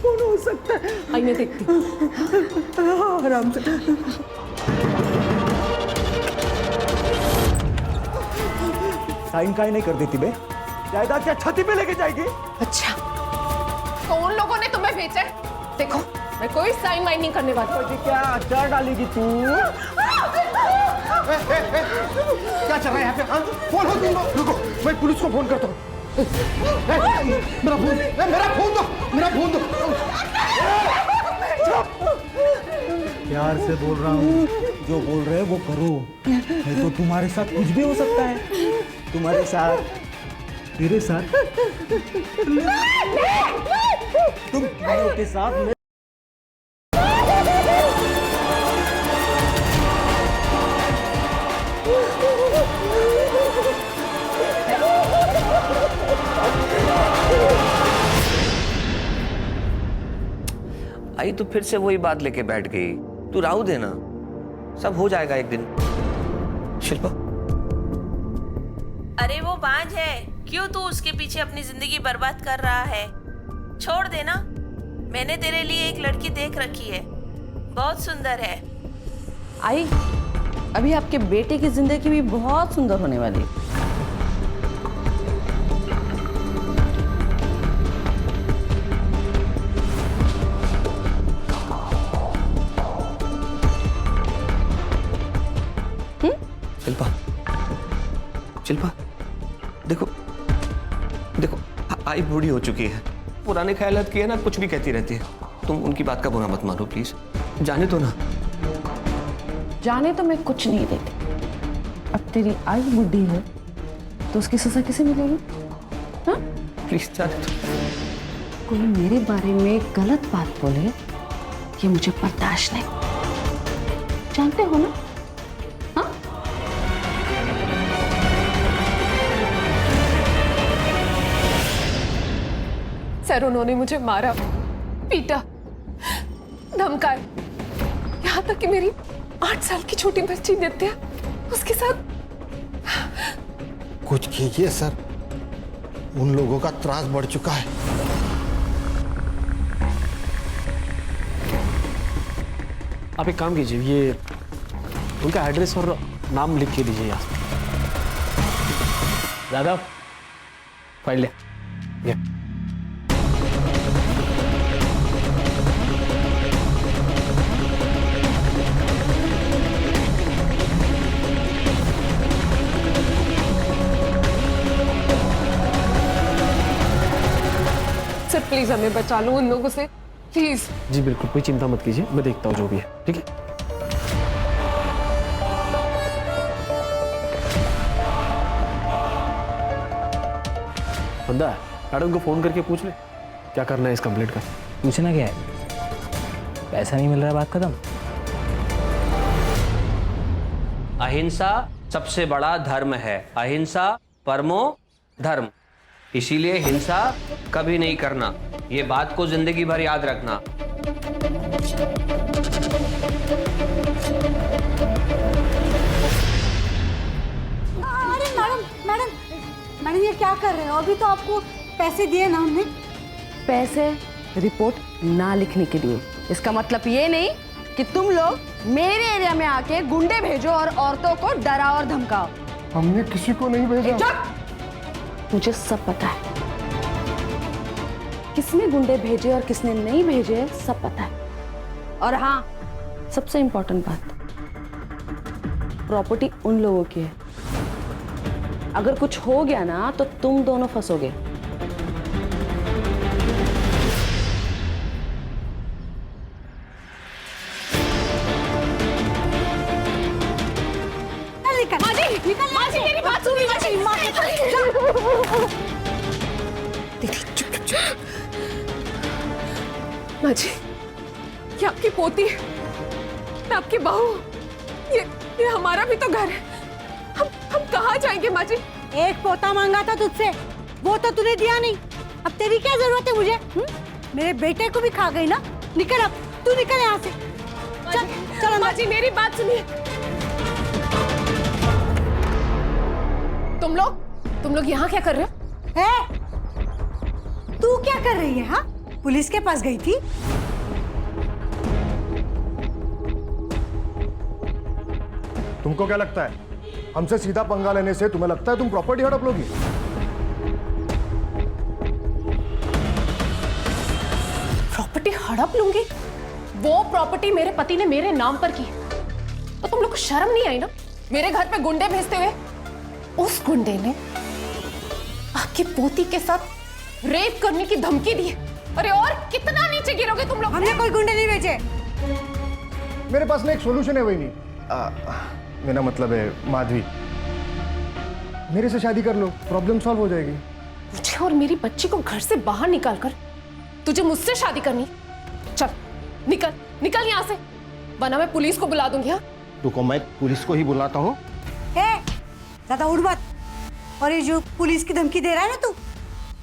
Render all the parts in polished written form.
कौन हो सकता है? आइए देखती हूँ। आराम से। साइन काहे नहीं कर देती बे? जायदाद क्या छाती पे लेके जाएगी? अच्छा, तो उन लोगों ने तुम्हें भेजा है? देखो, मैं कोई साइन वाइन नहीं करने वाली। जी क्या अचार डालेगी तू? क्या चल रहा है यहाँ पे? हाँ? फोन हो तुम लोग, रुको, मैं पुलिस को फोन करता हूँ। मेरा फोन दो, मेरा फोन दो। प्यार से बोल रहा हूँ, जो बोल रहे वो करो, नहीं तो तुम्हारे साथ कुछ भी हो सकता है। तुम्हारे साथ, तेरे साथ, तुम दोनों के साथ आई तो फिर से वही बात लेके बैठ गई। तू राहु देना, सब हो जाएगा एक दिन। शिल्पा, अरे वो बांझ है, क्यों तू उसके पीछे अपनी जिंदगी बर्बाद कर रहा है? छोड़ देना। मैंने तेरे लिए एक लड़की देख रखी है, बहुत सुंदर है। आई, अभी आपके बेटे की जिंदगी भी बहुत सुंदर होने वाली है। शिल्पा, शिल्पा, देखो देखो, आई बूढ़ी हो चुकी है, पुराने ख्यालात की है ना, कुछ भी कहती रहती है। तुम उनकी बात का बुरा मत मानो प्लीज, जाने दो ना। जाने तो मैं कुछ नहीं देती। अब तेरी आई बुढ़ी है तो उसकी सजा किसे मिलेगी? हाँ? प्लीज जाने दो। कोई मेरे बारे में गलत बात बोले, ये मुझे बर्दाश्त नहीं। जानते हो ना? हाँ? सर, उन्होंने मुझे मारा, पीटा, धमकाए, यहाँ तक कि मेरी 8 साल की छोटी बच्ची नित्या, उसके साथ। कुछ कीजिए सर, उन लोगों का त्रास बढ़ चुका है। आप एक काम कीजिए, ये उनका एड्रेस और नाम लिख के दीजिए यहाँ। यादव, फाइल ले। ये सर प्लीज हमें बचा लो उन लोगों से, प्लीज। जी बिल्कुल, कोई चिंता मत कीजिए, मैं देखता हूँ जो भी है, ठीक है? बंदा, मैडम को फोन करके पूछ ले क्या करना है इस कंप्लेंट का। पूछना क्या है? पैसा नहीं मिल रहा, बात खत्म। अहिंसा सबसे बड़ा धर्म है, अहिंसा परमो धर्म। इसीलिए हिंसा कभी नहीं करना, ये बात को जिंदगी भर याद रखना। अरे मैडम मैडम मैडम, ये क्या कर रहे हो? अभी तो आपको पैसे दिए ना हमने। पैसे रिपोर्ट ना लिखने के लिए। इसका मतलब ये नहीं कि तुम लोग मेरे एरिया में आके गुंडे भेजो और औरतों को डराओ और धमकाओ। हमने किसी को नहीं भेजा। चुप! मुझे सब पता है, किसने गुंडे भेजे और किसने नहीं भेजे, सब पता है। और हाँ, सबसे इंपॉर्टेंट बात, प्रॉपर्टी उन लोगों की है। अगर कुछ हो गया ना तो तुम दोनों फंसोगे। मेरी बात सुनिए। माँ जी, ये आपकी पोती है, मैं आपकी बहू हूँ। ये हमारा भी तो घर है। हम कहाँ जाएंगे माँ जी? एक पोता मांगा था तुझसे, वो तो तूने दिया नहीं। अब तेरी क्या जरूरत है मुझे? मेरे बेटे को भी खा गई ना। निकल अब, तू निकल यहाँ से। चल चल माँ जी मेरी बात सुनिए। तुम लोग यहाँ क्या कर रहे हो? है? तू क्या कर रही है? हाँ, पुलिस के पास गई थी? तुमको क्या लगता है हमसे सीधा पंगा लेने से तुम्हें लगता है तुम प्रॉपर्टी हड़प लोगी? प्रॉपर्टी हड़प लूंगी? वो प्रॉपर्टी मेरे पति ने मेरे नाम पर की है, तो तुम लोग को शर्म नहीं आई ना मेरे घर पे गुंडे भेजते हुए? उस गुंडे ने आपकी पोती के साथ रेप करने की धमकी दी है। अरे और कितना नीचे गिरोगे तुम लोग? हमने कोई गुंडे नहीं भेजे। मेरे पास में एक सॉल्यूशन है, वही नहीं। मेरा मतलब है माधवी, मेरे से शादी कर लो, प्रॉब्लम सॉल्व हो जाएगी। मुझे और मेरी बच्ची को घर से बाहर निकालकर तुझे मुझसे शादी करनी? चल निकल निकल यहाँ से, वरना मैं पुलिस को बुला दूंगी। हाँ रुको, मैं पुलिस को ही बुलाता हूँ। ज्यादा उड़ मत। और ये जो पुलिस की धमकी दे रहा है ना तू,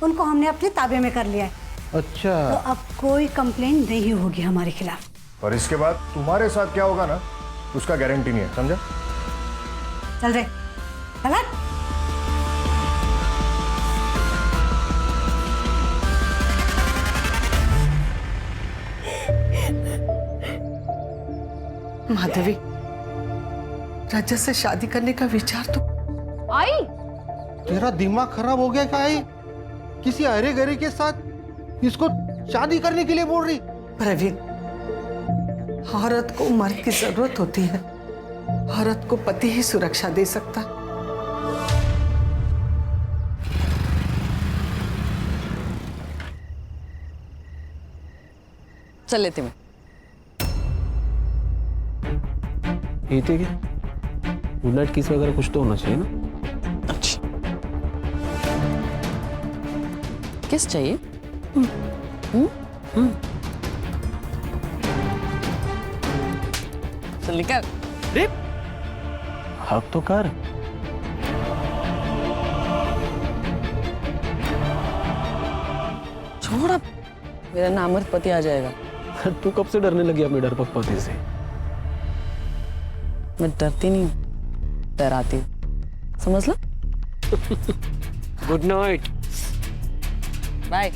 उनको हमने अपने ताबे में कर लिया है। अच्छा, तो अब कोई कंप्लेंट नहीं होगी हमारे खिलाफ। और इसके बाद तुम्हारे साथ क्या होगा ना, उसका गारंटी नहीं है, समझा? चल रे, चल। माधवी, रजत से शादी करने का विचार तो आई। तेरा दिमाग खराब हो गया क्या? आई किसी अरे गरे के साथ इसको शादी करने के लिए बोल रही? प्रवीण, औरत को मर्द की जरूरत होती है, औरत को पति ही सुरक्षा दे सकता। चल लेते मैं। ये थे क्या? गुड नाइट किस वगैरह कुछ तो होना चाहिए ना? किस चाहिए? चल निकल। हक तो कर। छोड़ अब, मेरा नामर्द पति आ जाएगा। तू कब से डरने लगी अपने डरपोक पति से? मैं डरती नहीं हूँ, डराती हूँ, समझ लो। Good night. बाय।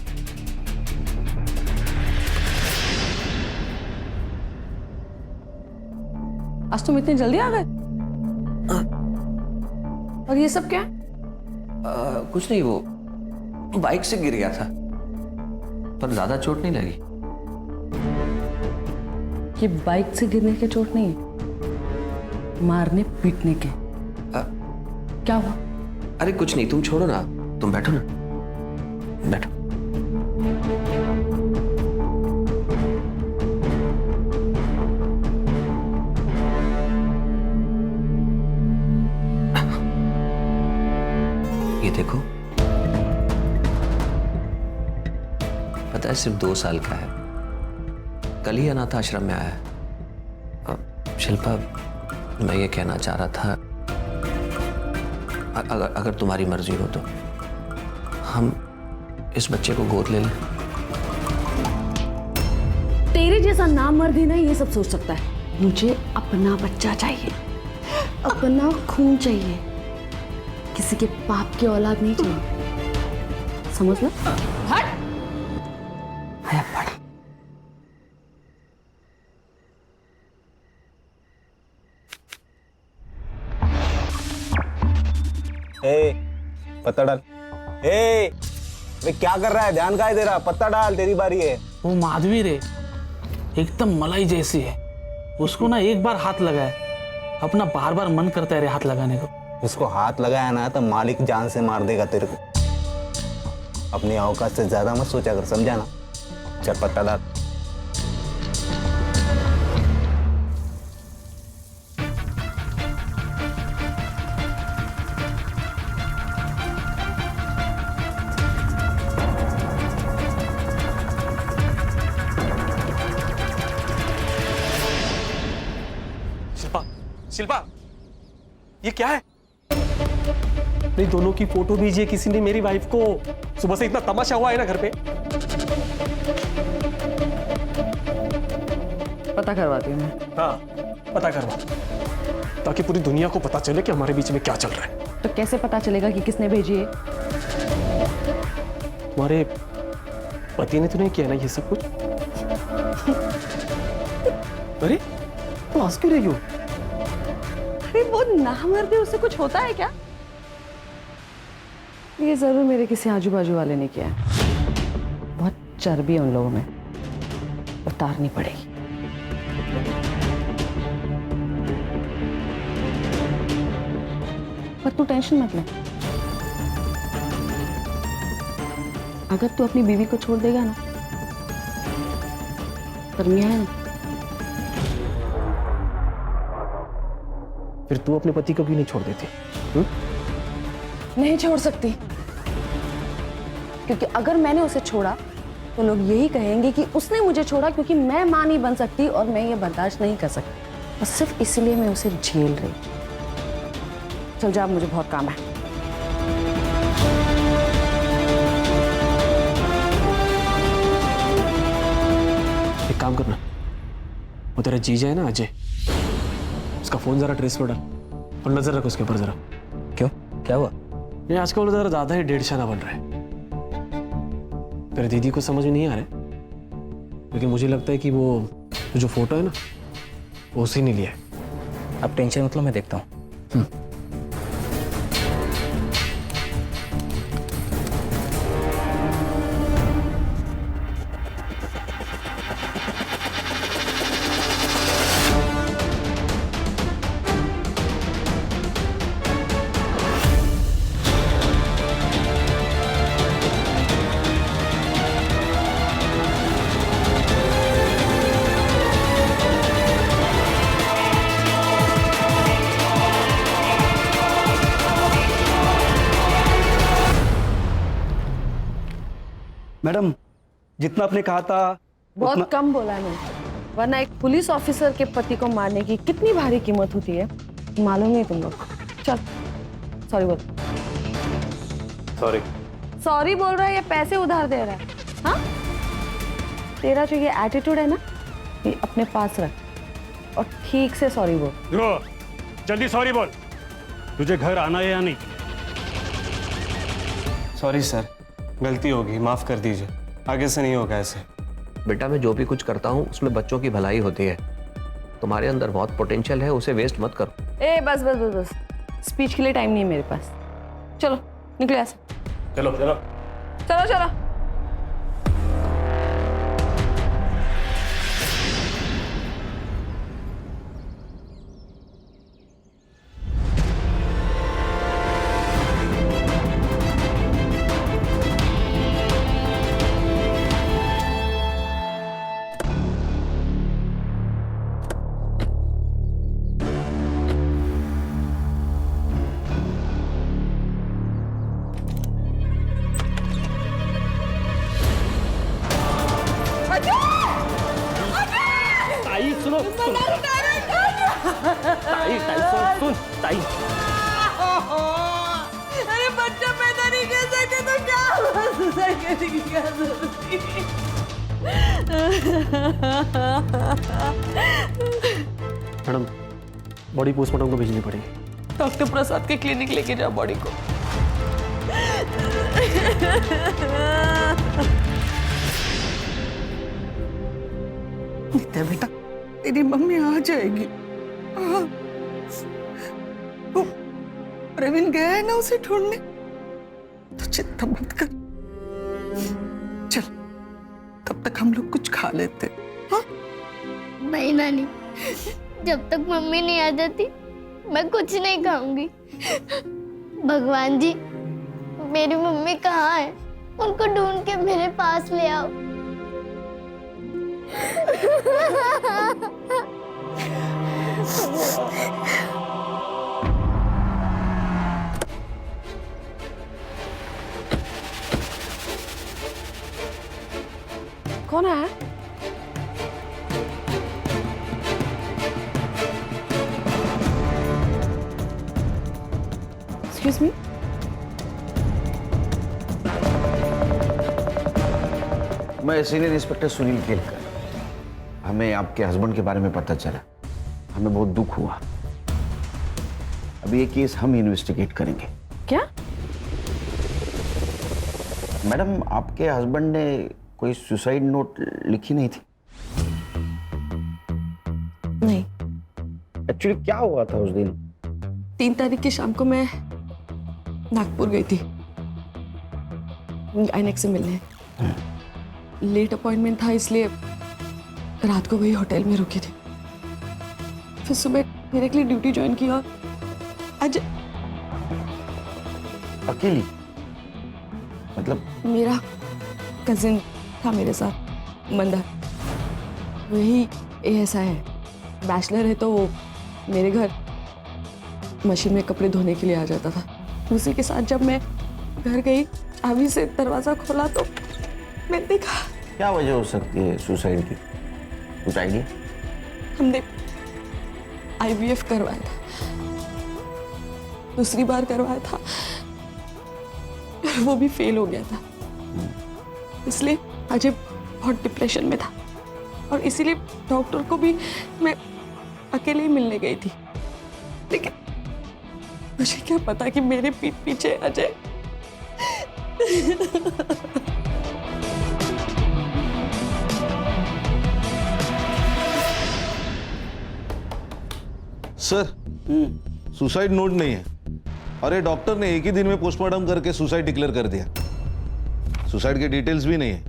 आज तुम इतनी जल्दी आ गए? और ये सब क्या है? कुछ नहीं, वो बाइक से गिर गया था, पर ज्यादा चोट नहीं लगी। ये बाइक से गिरने के चोट नहीं है, मारने पीटने के। क्या हुआ? अरे कुछ नहीं, तुम छोड़ो ना, तुम बैठो ना, बैठो। ये देखो, पता है सिर्फ 2 साल का है, कल ही अनाथ आश्रम में आया है। शिल्पा, मैं ये कहना चाह रहा था, अगर तुम्हारी मर्जी हो तो हम इस बच्चे को गोद ले लें। तेरे जैसा नामर्द ही ना ये सब सोच सकता है। मुझे अपना बच्चा चाहिए, अपना खून चाहिए, किसी के पाप की औलाद नहीं चाहिए, समझ लो। हट। आया पड़। पत्ता डाल। मैं क्या कर रहा है? ध्यान का है तेरा? पत्ता डाल, तेरी बारी है। वो माधवी रे, एकदम मलाई जैसी है, उसको ना एक बार हाथ लगाए, अपना बार बार मन करता है रे हाथ लगाने को। उसको हाथ लगाया ना तो मालिक जान से मार देगा तेरे को। अपनी औकात से ज्यादा मत सोचा कर, समझा ना? चल पत्ता डाल। शिल्पा, ये क्या है? नहीं, दोनों की फोटो भेजिए किसी ने मेरी वाइफ को। सुबह से इतना तमाशा हुआ है ना घर पे। पता करवाती हूँ मैं। हाँ, पता करवा, ताकि पूरी दुनिया को पता चले कि हमारे बीच में क्या चल रहा है। तो कैसे पता चलेगा कि किसने भेजी है? तुम्हारे पति ने तो नहीं किया ना ये सब कुछ? अरे तो हंस क्यों रही हो? अरे वो नामर्दे, उससे कुछ होता है क्या? ये जरूर मेरे किसी आजू बाजू वाले ने किया है। बहुत चर्बी है उन लोगों में, उतारनी पड़ेगी। पर तू टेंशन मत ले, अगर तू अपनी बीवी को छोड़ देगा ना, पर मियां है ना, फिर तू अपने पति को क्यों नहीं छोड़ देती? नहीं छोड़ सकती, क्योंकि अगर मैंने उसे छोड़ा तो लोग यही कहेंगे कि उसने मुझे छोड़ा, क्योंकि मैं मां नहीं बन सकती और मैं ये बर्दाश्त नहीं कर सकती। और सिर्फ इसलिए मैं उसे झेल रही। चल जा, मुझे बहुत काम है। एक काम करना, वो तेरा जीजा है ना अजय, उसका फोन जरा ट्रेस पर डाल और नजर रख उसके ऊपर जरा। क्यों, क्या हुआ? ये आजकल जरा ज्यादा ही डेढ़ शाना बन रहा है। तेरे दीदी को समझ में नहीं आ रहा है, लेकिन मुझे लगता है कि वो जो फोटो है ना, वो उसी ने लिया है। अब टेंशन मतलब मैं देखता हूँ। मैडम, जितना आपने कहा था बहुत कम बोला है मैंने, वरना एक पुलिस ऑफिसर के पति को मारने की कितनी भारी कीमत होती है मालूम नहीं तुम लोग। चल सॉरी बोल। सॉरी बोल रहा है या पैसे उधार दे रहा है? हाँ, तेरा जो ये एटीट्यूड है ना, ये अपने पास रख और ठीक से सॉरी बोल। जल्दी सॉरी बोल। तुझे घर आना है या नहीं? सॉरी सर, गलती होगी, माफ कर दीजिए, आगे से नहीं होगा ऐसे। बेटा, मैं जो भी कुछ करता हूँ उसमें बच्चों की भलाई होती है। तुम्हारे अंदर बहुत पोटेंशियल है, उसे वेस्ट मत करो। ए बस बस बस बस, स्पीच के लिए टाइम नहीं है मेरे पास। चलो निकले ऐसे। चलो चलो चलो चलो। अरे बच्चा पैदा नहीं कर सकते तो क्या सुसाइड करने की क्या जरूरत थी? मैडम, बॉडी पोस्टमार्टम को भेजनी पड़ेगी। डॉक्टर प्रसाद के क्लिनिक लेके जाओ बॉडी को। नित्या बेटा, तेरी मम्मी आ जाएगी। वो प्रवीण गया है ना उसे ढूंढने, तो चिंता मत कर। चल, तब तक हम लोग कुछ खा लेते। हाँ? नहीं नानी, जब तक मम्मी नहीं आ जाती मैं कुछ नहीं खाऊंगी। भगवान जी, मेरी मम्मी कहाँ है? उनको ढूंढ के मेरे पास ले आओ। कौन है? एक्सक्यूज मी, मैं सीनियर इंस्पेक्टर सुनील केलकर। हमें आपके हस्बैंड के बारे में पता चला, हमें बहुत दुख हुआ। अभी ये केस हम इन्वेस्टिगेट करेंगे। क्या? मैडम, आपके हस्बैंड ने कोई सुसाइड नोट लिखी नहीं थी? नहीं। एक्चुअली क्या हुआ था उस दिन? 3 तारीख की शाम को मैं नागपुर गई थी गायनेक से मिलने। लेट अपॉइंटमेंट था, इसलिए रात को वही होटल में रुकी थी। फिर सुबह डायरेक्टली ड्यूटी ज्वाइन की और आज अकेली? मतलब मेरा कजिन था मेरे साथ, मंदार। वही ASI है, बैचलर है, तो वो मेरे घर मशीन में कपड़े धोने के लिए आ जाता था। उसी के साथ जब मैं घर गई, चाबी से दरवाजा खोला तो मैंने देखा। क्या वजह हो सकती है सुसाइड की? कुछ आइडिया? हमने IVF करवाया था, दूसरी बार करवाया था, वो भी फेल हो गया था। इसलिए अजय बहुत डिप्रेशन में था और इसीलिए डॉक्टर को भी मैं अकेले ही मिलने गई थी। लेकिन मुझे क्या पता कि मेरे पीठ पीछे अजय सर, सुसाइड नोट नहीं है। अरे डॉक्टर ने एक ही दिन में पोस्टमार्टम करके सुसाइड डिक्लेयर कर दिया। सुसाइड के डिटेल्स भी नहीं है।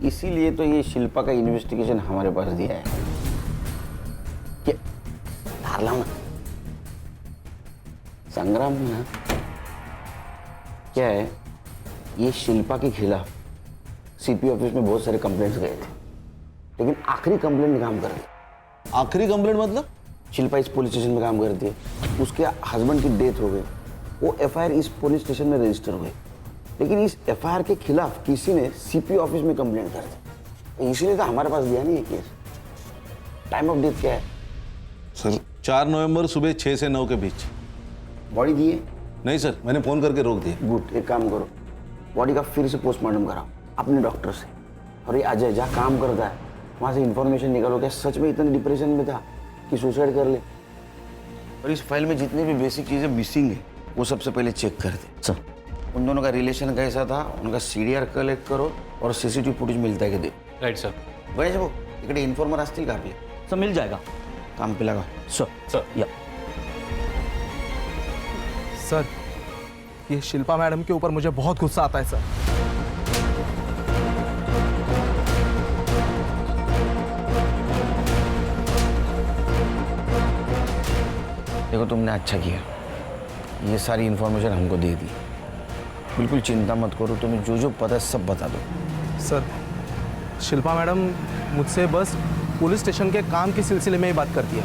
इसीलिए तो ये शिल्पा का इन्वेस्टिगेशन हमारे पास दिया है। क्या धार लाओ ना संग्राम ना, क्या है, ये शिल्पा के खिलाफ CP ऑफिस में बहुत सारे कंप्लेंट्स गए थे, लेकिन आखिरी कंप्लेंट काम कर रही। आखिरी कंप्लेंट मतलब? शिल्पा इस पुलिस स्टेशन में काम करती है, उसके हस्बैंड की डेथ हो गई, वो FIR इस पुलिस स्टेशन में रजिस्टर हुई, लेकिन इस FIR के खिलाफ किसी ने CP ऑफिस में कंप्लेंट कर दी। इसीलिए तो हमारे पास दिया नहीं ये केस। टाइम ऑफ डेथ क्या है सर? 4 नवंबर सुबह 6 से 9 के बीच। बॉडी दी है? नहीं सर, मैंने फोन करके रोक दिया। गुड, एक काम करो, बॉडी का फिर से पोस्टमार्टम कराओ अपने डॉक्टर से। और ये अजय जहाँ काम करता है वहाँ से इंफॉर्मेशन निकालो, क्या सच में इतने डिप्रेशन में था कि सुसाइड कर ले। और इस फाइल में जितनी भी बेसिक चीज़ें मिसिंग है वो सबसे पहले चेक कर दे। सर, उन दोनों का रिलेशन कैसा था, उनका CDR कलेक्ट करो और CCTV फुटेज मिलता है कि दे। Right sir. वैसे वो इकडे इन्फॉर्मर असतील का आपले? सब मिल जाएगा। काम पे लगा। सर या सर, ये शिल्पा मैडम के ऊपर मुझे बहुत गुस्सा आता है सर। देखो, तुमने अच्छा किया, ये सारी इन्फॉर्मेशन हमको दे दी। बिल्कुल चिंता मत करो, तुम्हें जो जो पता है सब बता दो। सर, शिल्पा मैडम मुझसे बस पुलिस स्टेशन के काम के सिलसिले में ही बात करती है।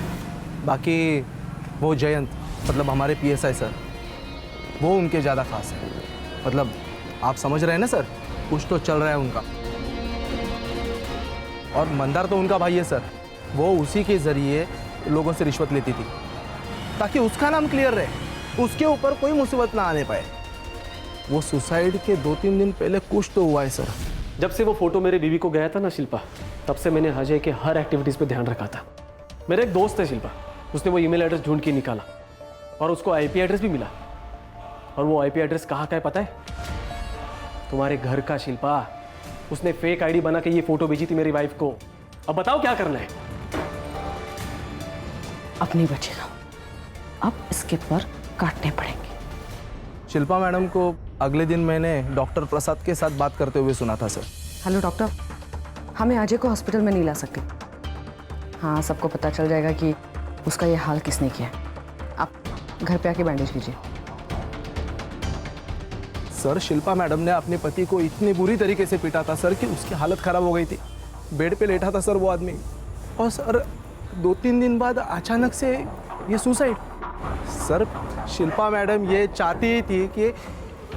बाकी वो जयंत, मतलब हमारे PSI सर, वो उनके ज़्यादा खास है। मतलब आप समझ रहे हैं ना सर, कुछ तो चल रहा है उनका। और मंदार तो उनका भाई है सर, वो उसी के ज़रिए लोगों से रिश्वत लेती थी ताकि उसका नाम क्लियर रहे, उसके ऊपर कोई मुसीबत ना आने पाए। वो सुसाइड के 2-3 दिन पहले कुछ तो हुआ है सर। जब से वो फोटो मेरे बीवी को गया था ना शिल्पा, तब से मैंने अजय के हर एक्टिविटीज़ पे ध्यान रखा था। मेरा एक दोस्त है शिल्पा, उसने वो ईमेल एड्रेस ढूंढ के निकाला और उसको IP एड्रेस भी मिला। और वो IP एड्रेस कहाँ का है पता है? तुम्हारे घर का शिल्पा। उसने फेक ID बना के ये फोटो भेजी थी मेरी वाइफ को। अब बताओ क्या करना है? अपनी बचेगा, अब इसके पर काटने पड़ेंगे। शिल्पा मैडम को अगले दिन मैंने डॉक्टर प्रसाद के साथ बात करते हुए सुना था सर। हेलो डॉक्टर, हमें अजय को हॉस्पिटल में नहीं ला सकते। हाँ, सबको पता चल जाएगा कि उसका ये हाल किसने किया है। आप घर पे आके बैंडेज कीजिए। सर, शिल्पा मैडम ने अपने पति को इतनी बुरी तरीके से पीटा था सर कि उसकी हालत खराब हो गई थी। बेड पे लेटा था सर वो आदमी। और सर 2-3 दिन बाद अचानक से ये सुसाइड। सर, शिल्पा मैडम ये चाहती ही थी कि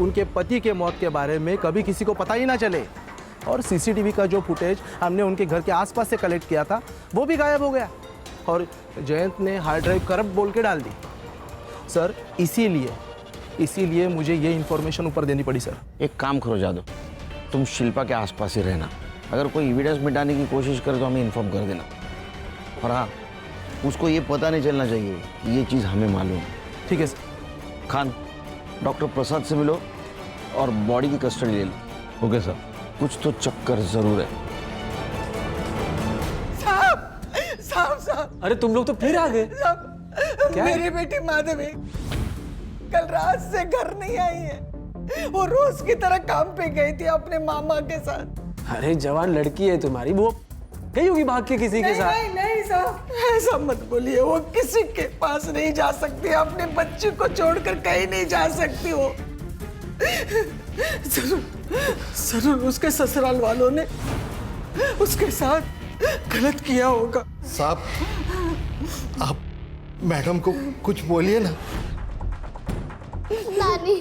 उनके पति के मौत के बारे में कभी किसी को पता ही ना चले। और CCTV का जो फुटेज हमने उनके घर के आसपास से कलेक्ट किया था वो भी गायब हो गया। और जयंत ने हार्ड ड्राइव करप्ट बोल के डाल दी। सर इसीलिए मुझे ये इन्फॉर्मेशन ऊपर देनी पड़ी सर। एक काम करो जादव, तुम शिल्पा के आसपास ही रहना। अगर कोई एविडेंस मिटाने की कोशिश करे तो हमें इन्फॉर्म कर देना। और हाँ, उसको ये पता नहीं चलना चाहिए कि ये चीज़ हमें मालूम है। ठीक है सर। खान, डॉक्टर प्रसाद से मिलो और बॉडी की कस्टडी ले लो। Okay sir. कुछ तो चक्कर जरूर है। साहब अरे तुम लोग तो फिर आ गए। क्या मेरी बेटी माधवी कल रात से घर नहीं आई है। वो रोज की तरह काम पे गई थी अपने मामा के साथ। अरे जवान लड़की है तुम्हारी, वो गई होगी भाग के किसी के साथ। नहीं साहब, ऐसा मत बोलिए। वो किसी के पास नहीं जा सकती, अपने बच्चे को छोड़कर कहीं नहीं जा सकती। वो जरूर उसके ससुराल वालों ने उसके साथ गलत किया होगा। साहब, आप मैडम को कुछ बोलिए ना। नानी,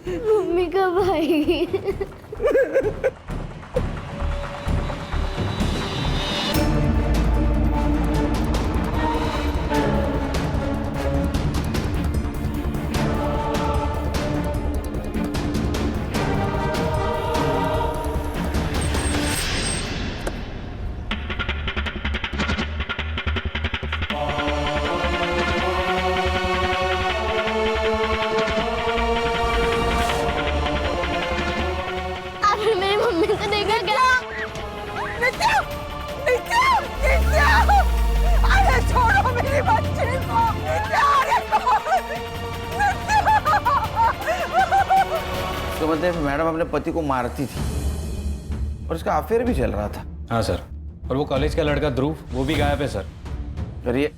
मम्मी कब आएगी? आपने मेरी मम्मी को देखा क्या? अरे छोड़ो मेरी बच्ची को। तो मतलब मैडम अपने पति को मारती थी और उसका अफेयर भी चल रहा था। हाँ सर, और वो कॉलेज का लड़का ध्रुव, वो भी गायब है सर। करिए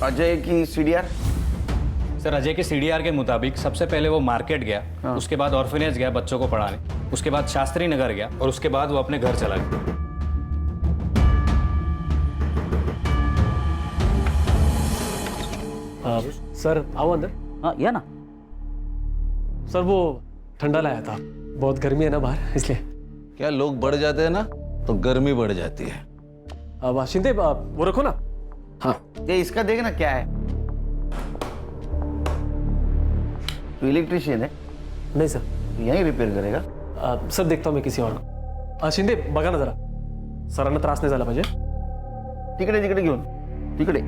अजय की सीडीआर। सर अजय के सीडीआर के मुताबिक सबसे पहले वो मार्केट गया, उसके बाद ऑर्फनेज गया बच्चों को पढ़ाने, उसके बाद शास्त्री नगर गया और उसके बाद वो अपने घर चला गया। सर आओ अंदर। हाँ या ना। सर वो ठंडा लाया था, बहुत गर्मी है ना बाहर, इसलिए। क्या लोग बढ़ जाते हैं ना तो गर्मी बढ़ जाती है। अब शिंदे वो रखो ना। हाँ ये इसका देखना क्या है। तो इलेक्ट्रिशियन है? नहीं सर। यहीं रिपेयर करेगा? सर देखता हूँ मैं किसी और को। शिंदे बघा ना जरा, सरांना त्रास नाही झाला पाहिजे। तिकडे घेऊन तिकडे।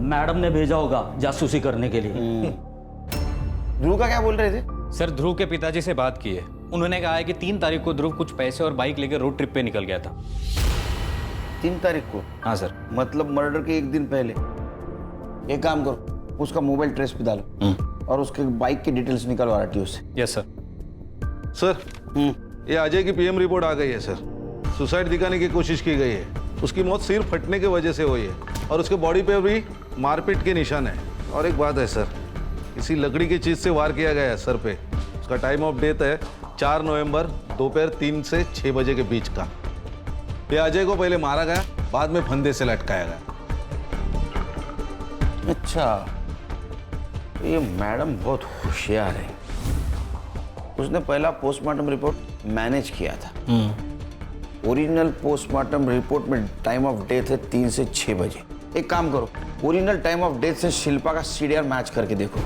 मैडम ने भेजा होगा जासूसी करने के लिए। ध्रुव का क्या बोल रहे थे? सर ध्रुव के पिताजी से बात की है, उन्होंने कहा है कि 3 तारीख को ध्रुव कुछ पैसे और बाइक लेकर रोड ट्रिप पे निकल गया था। 3 तारीख को? हाँ सर। मतलब मर्डर के एक दिन पहले। एक काम करो, उसका मोबाइल ट्रेस पे डालो और उसके बाइक की डिटेल्स निकालो आरटीओ से। Yes sir. सर ये अजय की पीएम रिपोर्ट आ गई है सर। सुसाइड दिखाने की कोशिश की गई है, उसकी मौत सिर फटने की वजह से हुई है और उसके बॉडी पे भी मारपीट के निशान है। और एक बात है सर, किसी लकड़ी की चीज से वार किया गया है सर पे। उसका टाइम ऑफ डेथ है 4 नवंबर दोपहर 3 से 6 बजे के बीच का। ये अजय को पहले मारा गया, बाद में फंदे से लटकाया गया। अच्छा, ये मैडम बहुत होशियार है। उसने पहला पोस्टमार्टम रिपोर्ट मैनेज किया था। ओरिजिनल पोस्टमार्टम रिपोर्ट में टाइम ऑफ डेथ है 3 से 6 बजे। एक काम करो, ओरिजिनल टाइम ऑफ डेथ से शिल्पा का सीडीआर मैच करके देखो,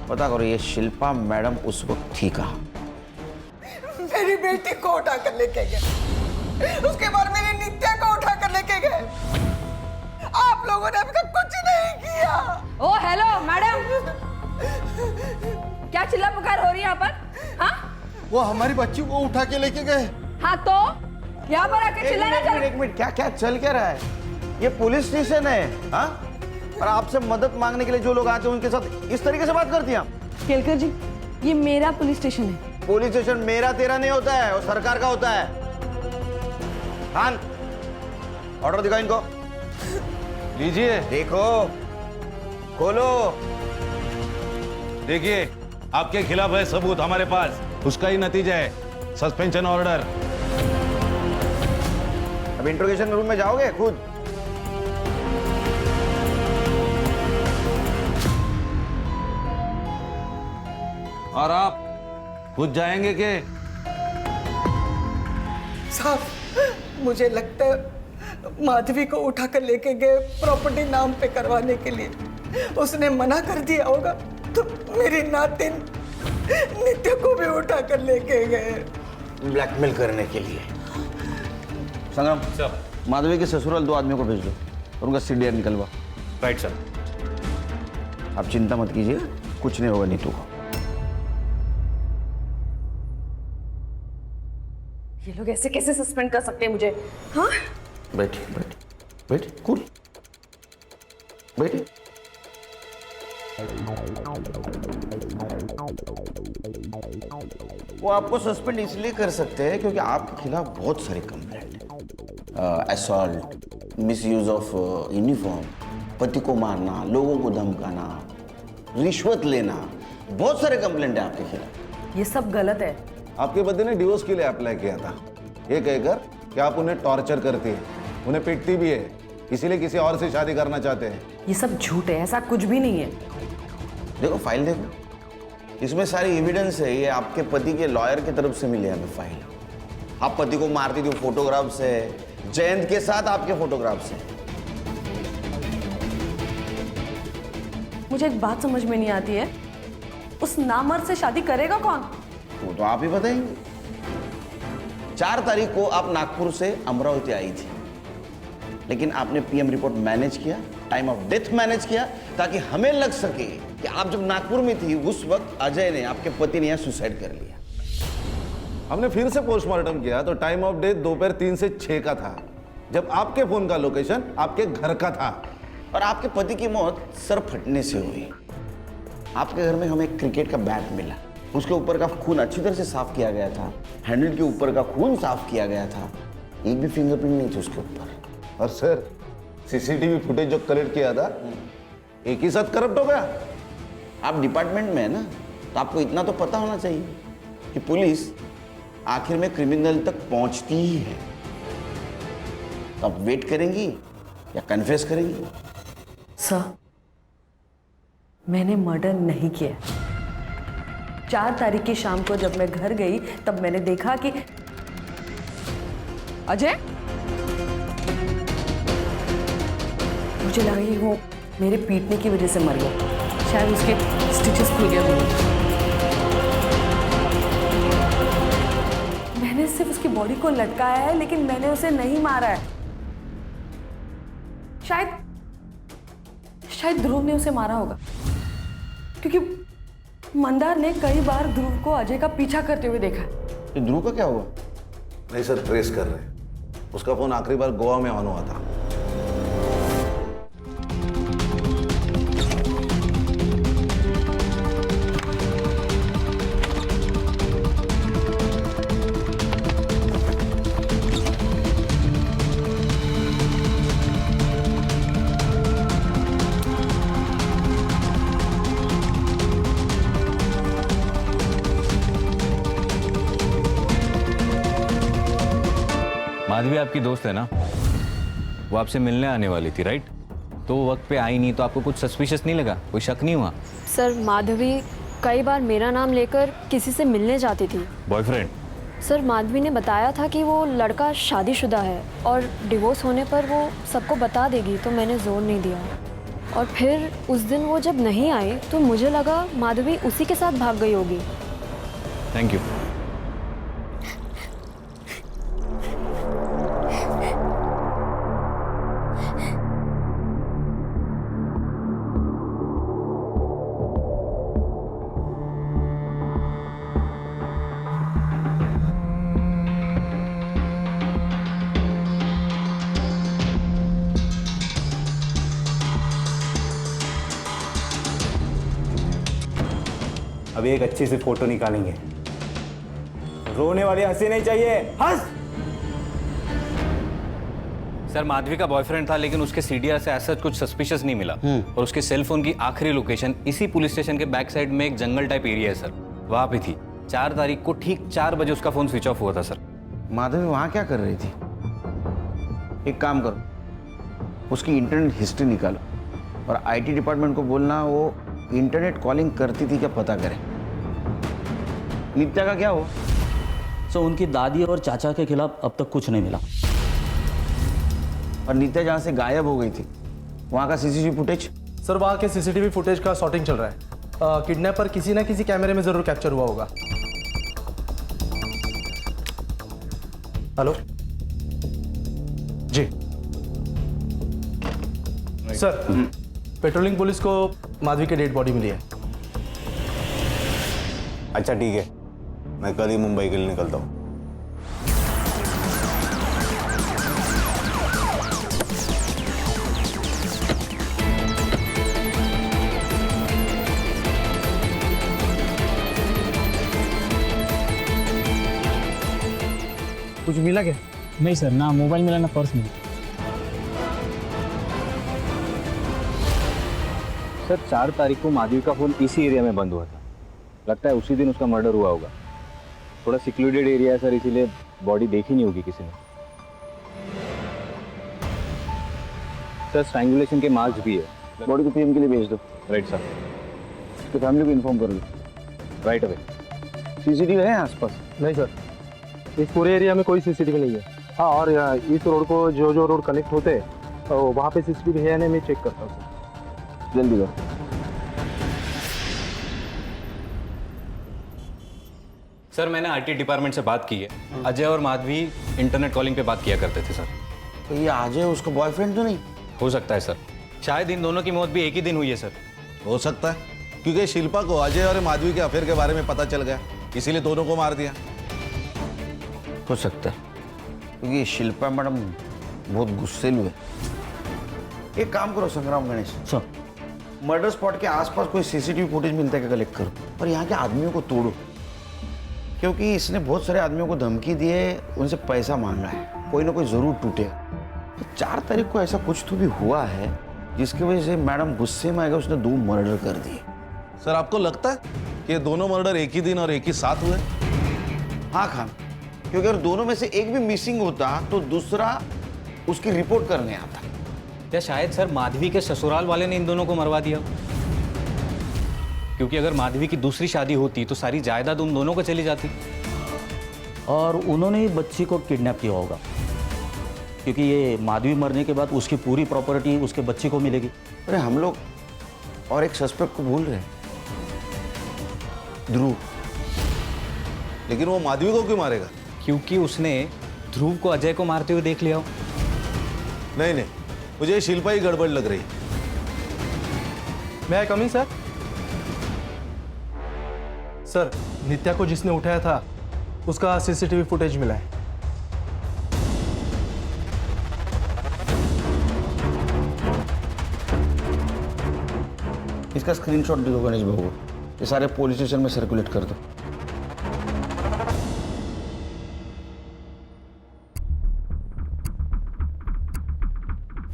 पता करो ये शिल्पा मैडम उस वक्त थी कहाँ। मेरी बेटी को उठाकर लेके गए, उसके बाद मेरी नित्या को उठाकर लेके गए। आप लोगों ने अभी तक कुछ नहीं किया। ओ हेलो मैडम, क्या चिल्ला पुकार हो रही है यहाँ पर? हाँ वो हमारी बच्ची को उठा के लेके गए। हाँ तो यहाँ पर आके चिल्लाना चल। एक मिनट, क्या चल क्या रहा है? ये पुलिस स्टेशन है। हाँ, और आपसे मदद मांगने के लिए जो लोग आते हैं उनके साथ इस तरीके से बात करती हैं आप? केलकर जी, ये मेरा पुलिस स्टेशन है। पुलिस स्टेशन मेरा तेरा नहीं होता है, वो सरकार का होता है। खान, ऑर्डर दिखाओ इनको। लीजिए। देखो, खोलो। देखिए, आपके खिलाफ है सबूत हमारे पास, उसका ही नतीजा है सस्पेंशन ऑर्डर। अब इंट्रोगेशन रूम में जाओगे खुद? और आप खुद जाएंगे के? साहब मुझे लगता है माधवी को उठाकर लेके गए प्रॉपर्टी नाम पे करवाने के लिए। उसने मना कर दिया होगा तो मेरी नातिन नित्य को भी उठाकर लेके गए ब्लैकमेल करने के लिए। संग्राम सर, माधवी के ससुराल 2 आदमियों को भेज दो और उनका सीडीआर निकलवा। Right sir. आप चिंता मत कीजिए, कुछ नहीं होगा नीतू को। ये लोग ऐसे कैसे सस्पेंड कर सकते हैं मुझे? हाँ, बैठिए बैठिए बैठिए, कूल बैठिए। वो आपको सस्पेंड इसलिए कर सकते हैं क्योंकि आपके खिलाफ बहुत सारी कंप्लेंट है। असॉल्ट, मिसयूज ऑफ यूनिफॉर्म, पति को मारना, लोगों को धमकाना, रिश्वत लेना, बहुत सारे कंप्लेंट है आपके खिलाफ। ये सब गलत है। आपके पति ने डिवोर्स के लिए अप्लाई किया था, ये कहकर कि आप उन्हें टॉर्चर करती है, उन्हें पीटती भी है, इसीलिए किसी और से शादी करना चाहते हैं। ये सब झूठ है, ऐसा कुछ भी नहीं है। देखो फाइल देखो, इसमें सारी एविडेंस है। ये आपके पति के लॉयर की तरफ से मिली हमें फाइल। आप पति को मारती थी, फोटोग्राफ्स है, जयंत के साथ आपके फोटोग्राफ्स हैं। मुझे एक बात समझ में नहीं आती है, उस नामर्द से शादी करेगा कौन? वो तो आप ही बताएंगे। 4 तारीख को आप नागपुर से अमरावती आई थी, लेकिन आपने पीएम रिपोर्ट मैनेज किया, टाइम ऑफ डेथ मैनेज किया, ताकि हमें लग सके कि आप जब नागपुर में थी उस वक्त अजय ने, आपके पति ने यहाँ सुसाइड कर लिया। हमने फिर से पोस्टमार्टम किया तो टाइम ऑफ डेथ दोपहर 3 से 6 का था, जब आपके फोन का लोकेशन आपके घर का था। और आपके पति की मौत सर फटने से हुई। आपके घर में हमें एक क्रिकेट का बैट मिला, उसके ऊपर का खून अच्छी तरह से साफ किया गया था, हैंडल के ऊपर का खून साफ किया गया था, एक भी फिंगरप्रिंट नहीं थी उसके ऊपर। और सर, सीसीटीवी फुटेज जो कलेक्ट किया था एक ही साथ करप्ट हो गया। आप डिपार्टमेंट में है ना, तो आपको इतना तो पता होना चाहिए कि पुलिस आखिर में क्रिमिनल तक पहुंचती ही है। तो आप वेट करेंगी या कन्फेस करेंगी? सर, मैंने मर्डर नहीं किया। 4 तारीख की शाम को जब मैं घर गई तब मैंने देखा कि अजय, मुझे लगा कि वो मेरे पीटने की वजह से मर गया, शायद उसके स्टिचेस खुल गए होंगे। मैंने सिर्फ उसकी बॉडी को लटकाया है, लेकिन मैंने उसे नहीं मारा है। शायद ध्रुव ने उसे मारा होगा, क्योंकि मंदार ने कई बार ध्रुव को अजय का पीछा करते हुए देखा है। तो ध्रुव का क्या हुआ? नहीं सर, ट्रेस कर रहे हैं। उसका फोन आखिरी बार गोवा में ऑन हुआ था। माधवी आपकी दोस्त है ना, वो आपसे मिलने आने वाली थी, राइट? तो वो वक्त पे आई नहीं, तो आपको कुछ सस्पिशियस नहीं लगा? कोई शक नहीं हुआ? सर, माधवी कई बार मेरा नाम लेकर किसी से मिलने जाती थी। बॉयफ्रेंड? सर, माधवी ने बताया था कि वो लड़का शादीशुदा है और डिवोर्स होने पर वो सबको बता देगी, तो मैंने जोर नहीं दिया। और फिर उस दिन वो जब नहीं आई तो मुझे लगा माधवी उसी के साथ भाग गई होगी। Thank you. अभी एक अच्छी सी फोटो निकालेंगे। रोने वाली हंसी नहीं चाहिए, हंस। सर, माधवी का बॉयफ्रेंड था, लेकिन उसके सीडीआर से ऐसा कुछ सस्पिशियस नहीं मिला। और उसके सेल फोन की आखिरी लोकेशन इसी पुलिस स्टेशन के बैक साइड में एक जंगल टाइप एरिया है सर, वहां पे थी। 4 तारीख को ठीक 4 बजे उसका फोन स्विच ऑफ हुआ था सर। माधवी वहां क्या कर रही थी? एक काम करो, उसकी इंटरनेट हिस्ट्री निकालो और आईटी डिपार्टमेंट को बोलना वो इंटरनेट कॉलिंग करती थी क्या पता करें। नित्या का क्या हुआ? सो उनकी दादी और चाचा के खिलाफ अब तक कुछ नहीं मिला। और नित्या जहाँ से गायब हो गई थी वहाँ का सीसीटीवी फुटेज? सर वहाँ के सीसीटीवी फुटेज का सॉर्टिंग चल रहा है। किडनैपर किसी ना किसी कैमरे में जरूर कैप्चर हुआ होगा। हेलो जी सर, पेट्रोलिंग पुलिस को माधवी की डेड बॉडी मिली है। अच्छा ठीक है, मैं कल ही मुंबई के लिए निकलता हूँ। कुछ मिला क्या? नहीं सर, ना मोबाइल मिला ना पर्स मिला। सर 4 तारीख को माधवी का फोन इसी एरिया में बंद हुआ था। लगता है उसी दिन उसका मर्डर हुआ होगा। थोड़ा सिक्योरिटेड एरिया है सर, इसीलिए बॉडी देखी नहीं होगी किसी ने। सर स्ट्रैंगुलेशन के मार्क्स भी है। बॉडी को पीएम के लिए भेज दो। Right sir. तो फैमिली को इन्फॉर्म कर दो। Right away. सीसीटीवी है आसपास? नहीं सर, इस पूरे एरिया में कोई सीसीटीवी नहीं है। हाँ, और इस रोड को जो रोड कनेक्ट होते हैं तो वहाँ पे सीसीटीवी है या नहीं मैं चेक करता हूँ सर। जल्दी करो। सर मैंने आईटी डिपार्टमेंट से बात की है। अजय और माधवी इंटरनेट कॉलिंग पे बात किया करते थे सर। तो ये अजय उसका बॉयफ्रेंड तो नहीं? हो सकता है सर, शायद इन दोनों की मौत भी एक ही दिन हुई है सर। हो सकता है, क्योंकि शिल्पा को अजय और माधवी के अफेयर के बारे में पता चल गया, इसीलिए दोनों को मार दिया। हो सकता है, क्योंकि शिल्पा मैडम बहुत गुस्सेलू है। एक काम करो संग्राम गणेश सर, मर्डर स्पॉट के आसपास कोई सीसीटीवी फुटेज मिलता है क्या कलेक्ट करो, और यहाँ के आदमियों को तोड़ो, क्योंकि इसने बहुत सारे आदमियों को धमकी दी है, उनसे पैसा मांगा है, कोई ना कोई जरूर टूटेगा। तो 4 तारीख को ऐसा कुछ तो भी हुआ है जिसकी वजह से मैडम गुस्से में आएगा, उसने 2 मर्डर कर दिए। सर आपको लगता है कि ये दोनों मर्डर एक ही दिन और एक ही साथ हुए? हाँ खान, क्योंकि अगर दोनों में से एक भी मिसिंग होता तो दूसरा उसकी रिपोर्ट करने आता। या शायद सर माधवी के ससुराल वाले ने इन दोनों को मरवा दिया, क्योंकि अगर माधवी की दूसरी शादी होती तो सारी जायदाद उन दोनों को चली जाती। और उन्होंने ही बच्ची को किडनैप किया होगा, क्योंकि ये माधवी मरने के बाद उसकी पूरी प्रॉपर्टी उसके बच्चे को मिलेगी। अरे हम लोग और एक सस्पेक्ट को भूल रहे हैं, ध्रुव। लेकिन वो माधवी को क्यों मारेगा? क्योंकि उसने ध्रुव को अजय को मारते हुए देख लिया हो। नहीं, मुझे शिल्पा ही गड़बड़ लग रही। मैं कम इन सर। सर नित्या को जिसने उठाया था उसका सीसीटीवी फुटेज मिला है। इसका स्क्रीनशॉट दे दो गणेश बाबू को, ये सारे पुलिस स्टेशन में सर्कुलेट कर दो।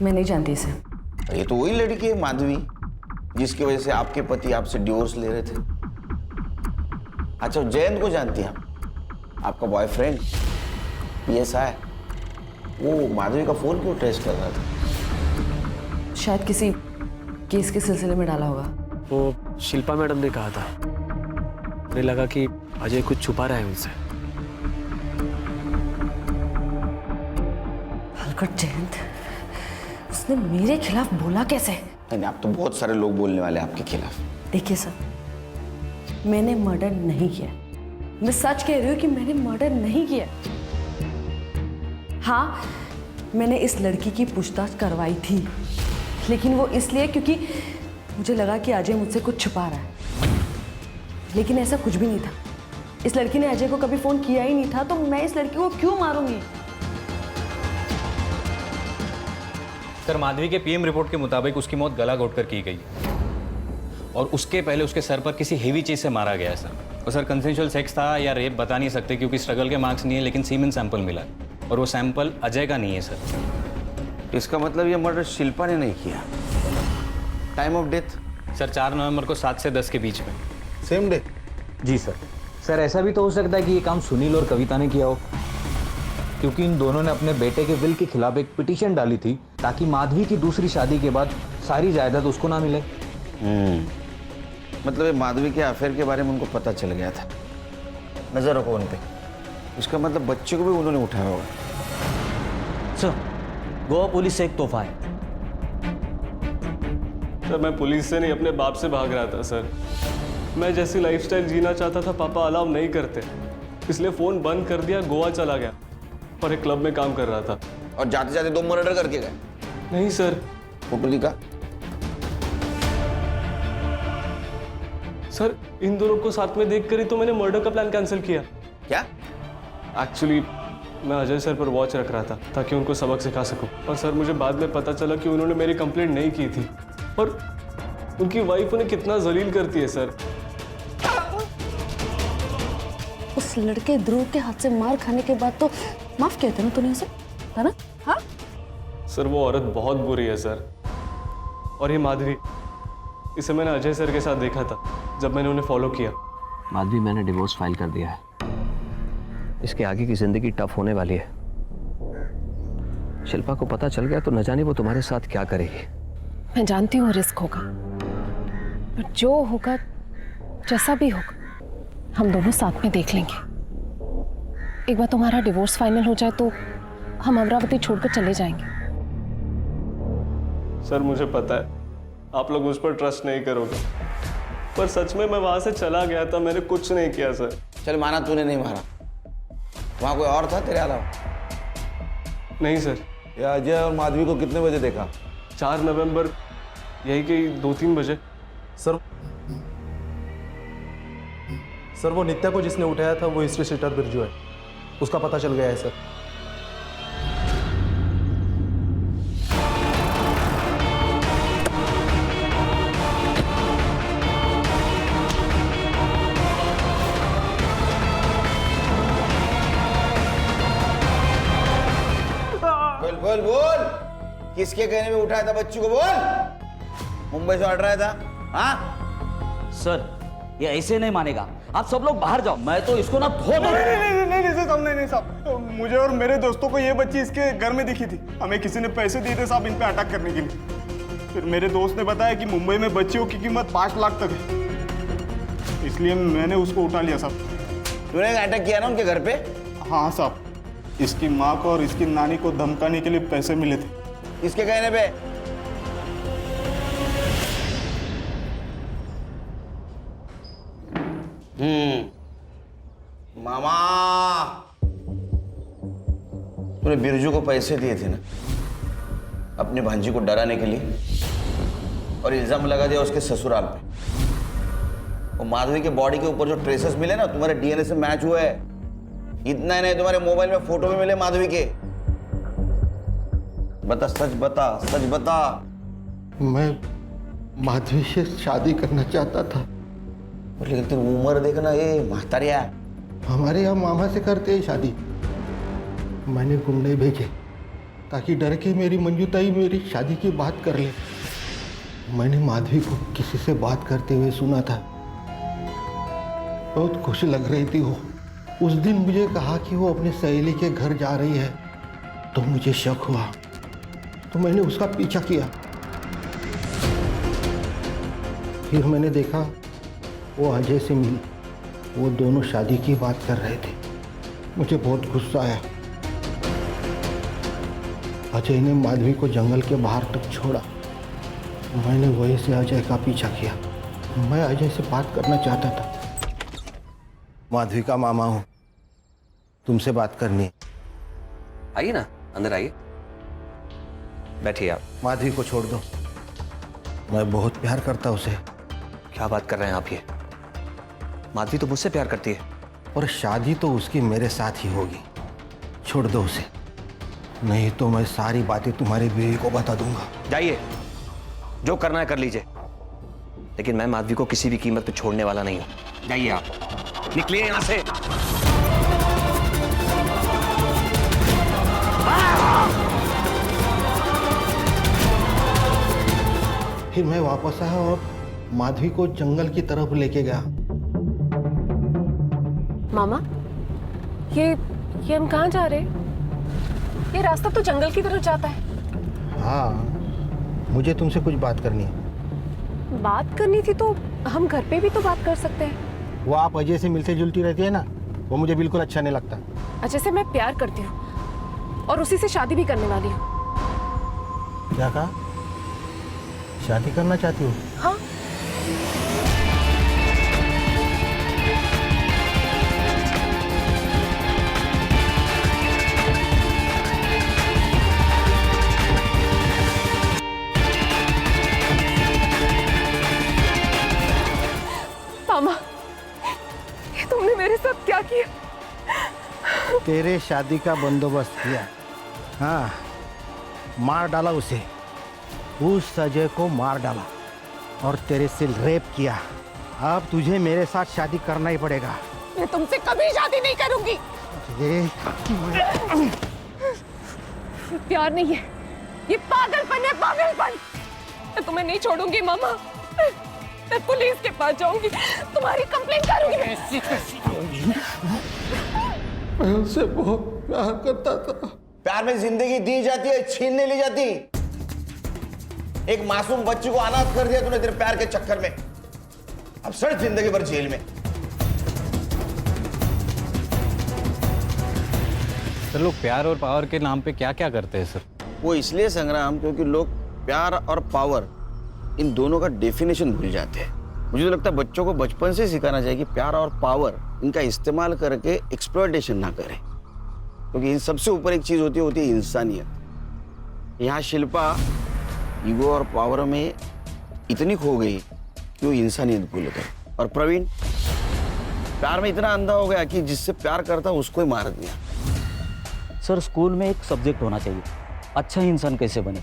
मैं नहीं जानती इसे। ये तो वही लड़की है माधवी, जिसकी वजह से आपके पति आपसे डिवोर्स ले रहे थे। अच्छा, जयंत को जानती हैं आप? आपका बॉयफ्रेंड PSI, वो माधवी का फोन क्यों ट्रेस कर रहा था? शायद किसी केस के सिलसिले में डाला होगा। वो शिल्पा मैडम ने कहा था, मुझे लगा कि अजय कुछ छुपा रहा है उनसे। हलकट जयंत, उसने मेरे खिलाफ बोला कैसे? नहीं, आप तो बहुत सारे लोग बोलने वाले आपके खिलाफ। देखिए सर, मैंने मर्डर नहीं किया। मैं सच कह रही हूँ कि मैंने मर्डर नहीं किया। हाँ, मैंने इस लड़की की पूछताछ करवाई थी, लेकिन वो इसलिए क्योंकि मुझे लगा कि अजय मुझसे कुछ छुपा रहा है, लेकिन ऐसा कुछ भी नहीं था। इस लड़की ने अजय को कभी फोन किया ही नहीं था, तो मैं इस लड़की को क्यों मारूंगी? सर माधवी के PM रिपोर्ट के मुताबिक उसकी मौत गला घोटकर की गई और उसके पहले उसके सर पर किसी हेवी चीज से मारा गया है सर। और सर कंसेंशुअल सेक्स था या रेप बता नहीं सकते, क्योंकि स्ट्रगल के मार्क्स नहीं है, लेकिन सीमेन सैंपल मिला है और वो सैंपल अजय का नहीं है सर। इसका मतलब ये मर्डर शिल्पा ने नहीं किया। Time of death? सर 4 नवंबर को 7 से 10 के बीच में। Same day? जी सर। सर ऐसा भी तो हो सकता है कि ये काम सुनील और कविता ने किया हो, क्योंकि इन दोनों ने अपने बेटे के विल के खिलाफ एक पिटीशन डाली थी ताकि माधवी की दूसरी शादी के बाद सारी जायदाद उसको ना मिले। मतलब ये माधवी के अफेयर के बारे में उनको पता चल गया था। नजर रखो उन पे। इसका मतलब बच्चे को भी उन्होंने उठाया होगा। सर गोवा पुलिस से एक तोहफा है। सर मैं पुलिस से नहीं अपने बाप से भाग रहा था सर। मैं जैसी लाइफस्टाइल जीना चाहता था पापा अलाउ नहीं करते, इसलिए फ़ोन बंद कर दिया, गोवा चला गया और एक क्लब में काम कर रहा था। और जाते जाते 2 मर्डर करके गए? नहीं सर। फोटो दिखा। सर इन दोनों को साथ में देख कर ही तो मैंने मर्डर का प्लान कैंसिल किया। क्या? एक्चुअली मैं अजय सर पर वॉच रख रहा था ताकि उनको सबक सिखा सकूं, और सर मुझे बाद में पता चला कि उन्होंने मेरी कंप्लेंट नहीं की थी और उनकी वाइफ उन्हें कितना जलील करती है सर। उस लड़के ध्रुव के हाथ से मार खाने के बाद तो माफ किया था ना तूने उसे, है ना? हाँ सर वो औरत बहुत बुरी है सर। और ये माधवी, इसे मैंने अजय सर के साथ देखा था जब मैंने उन्हें फॉलो किया। माधवी, मैंने डिवोर्स फाइल कर दिया है। इसके आगे की जिंदगी टफ होने वाली है। शिल्पा को पता चल गया तो न जाने वो तुम्हारे साथ क्या करेगी। मैं जानती हूँ रिस्क होगा, पर जो होगा जैसा भी होगा हम दोनों साथ में देख लेंगे। एक बार तुम्हारा डिवोर्स फाइनल हो जाए तो हम अमरावती छोड़कर चले जाएंगे। सर मुझे पता है आप लोग मुझ पर ट्रस्ट नहीं करोगे, पर सच में मैं वहां से चला गया था, मैंने कुछ नहीं किया सर। चल माना तूने नहीं मारा, वहां कोई और था तेरे अलावा? नहीं सर। ये अजय और माधवी को कितने बजे देखा? 4 नवंबर यही के 2-3 बजे। सर वो नित्या को जिसने उठाया था वो हिस्ट्री सीटर बिरजू है, उसका पता चल गया है सर। बोल बोल बोल, किसके कहने में उठाया था बच्ची को? बोल। मुंबई से ऑर्डर आया था? हाँ सर ये ऐसे नहीं मानेगा, आप सब लोग बाहर जाओ, मैं तो इसको ना धो दूं। नहीं साहब, मुझे और मेरे दोस्तों को ये बच्ची इसके घर में दिखी थी। हमें किसी ने पैसे दिए थे साहब इन पे अटैक करने के लिए। फिर मेरे दोस्त ने बताया कि मुंबई में बच्चियों की कीमत 5 लाख तक है, इसलिए मैंने उसको उठा लिया साहब। तूने अटैक किया ना उनके घर पे? हाँ साहब, इसकी माँ को और इसकी नानी को धमकाने के लिए पैसे मिले थे। किसके कहने पे? मामा, तूने बिरजू को पैसे दिए थे ना अपनी भांजी को डराने के लिए, और इल्जाम लगा दिया उसके ससुराल पे। और माधवी के बॉडी के ऊपर जो ट्रेसेस मिले ना तुम्हारे डीएनए से मैच हुए है। इतना ही नहीं, तुम्हारे मोबाइल में फोटो भी मिले माधवी के। बता, सच बता, सच बता। मैं माधवी से शादी करना चाहता था। लेकिन तेरी उम्र देखना, ये महतारिया। हमारे यहाँ मामा से करते हैं शादी। मैंने गुंडे भेजे ताकि डर के मेरी मंजूताई मेरी शादी की बात कर ले। मैंने माधवी को किसी से बात करते हुए सुना था, बहुत खुश लग रही थी वो। उस दिन मुझे कहा कि वो अपनी सहेली के घर जा रही है, तो मुझे शक हुआ, तो मैंने उसका पीछा किया। फिर मैंने देखा वो अजय से मिली, वो दोनों शादी की बात कर रहे थे। मुझे बहुत गुस्सा आया। अजय ने माधवी को जंगल के बाहर तक छोड़ा। मैंने वहीं से अजय का पीछा किया। मैं अजय से बात करना चाहता था। माधवी का मामा हूं, तुमसे बात करनी है। आइए ना, अंदर आइए, बैठिए आप। माधवी को छोड़ दो, मैं बहुत प्यार करता उसे। क्या बात कर रहे हैं आप ये? माधवी तो मुझसे प्यार करती है। और शादी तो उसकी मेरे साथ ही होगी। छोड़ दो उसे, नहीं तो मैं सारी बातें तुम्हारी बीवी को बता दूंगा। जाइए, जो करना है कर लीजिए, लेकिन मैं माधवी को किसी भी कीमत पे छोड़ने वाला नहीं हूं। जाइए आप, निकलिए यहां से। फिर मैं वापस आया और माधवी को जंगल की तरफ लेके गया। मामा, ये हम कहाँ जा रहे हैं? ये रास्ता तो जंगल की तरफ जाता है। हाँ, मुझे तुमसे कुछ बात करनी है। बात करनी थी तो हम घर पे भी तो बात कर सकते हैं। वो आप अजय से मिलते जुलती रहती है ना, वो मुझे बिल्कुल अच्छा नहीं लगता। अजय से मैं प्यार करती हूँ और उसी से शादी भी करने वाली हूँ। क्या कहा? शादी करना चाहती हो? हाँ। मामा, ये तुमने मेरे साथ क्या किया? तेरे शादी का बंदोबस्त किया। हाँ, मार डाला उसे, उस अजय को मार डाला और तेरे से रेप किया। अब तुझे मेरे साथ शादी करना ही पड़ेगा। मैं तुमसे कभी शादी नहीं करूंगी। ये प्यार नहीं है, ये पागलपन है, पागलपन। मैं तुम्हें नहीं छोड़ूंगी मामा। मैं पुलिस के पास जाऊंगी, तुम्हारी कंप्लेंट करूंगी। मैं उससे बहुत प्यार करता था। प्यार में जिंदगी दी जाती है, छीन नहीं ली जाती। एक मासूम बच्ची को अनाथ कर दिया तूने तेरे प्यार के चक्कर में। अब सड़ जिंदगी भर जेल में। सर लोग प्यार और पावर के नाम पे क्या क्या करते हैं सर? वो इसलिए संग्राम क्योंकि लोग प्यार और पावर इन दोनों का डेफिनेशन भूल जाते हैं। मुझे तो लगता है बच्चों को बचपन से सिखाना चाहिए कि प्यार और पावर इनका इस्तेमाल करके एक्सप्लॉयटेशन ना करें, क्योंकि इन सबसे ऊपर एक चीज होती है इंसानियत। यहाँ शिल्पा ईगो और पावर में इतनी खो गई कि वो इंसानियत भूल गई। और प्रवीण प्यार में इतना अंधा हो गया कि जिससे प्यार करता उसको ही मार दिया। सर स्कूल में एक सब्जेक्ट होना चाहिए, अच्छा इंसान कैसे बने।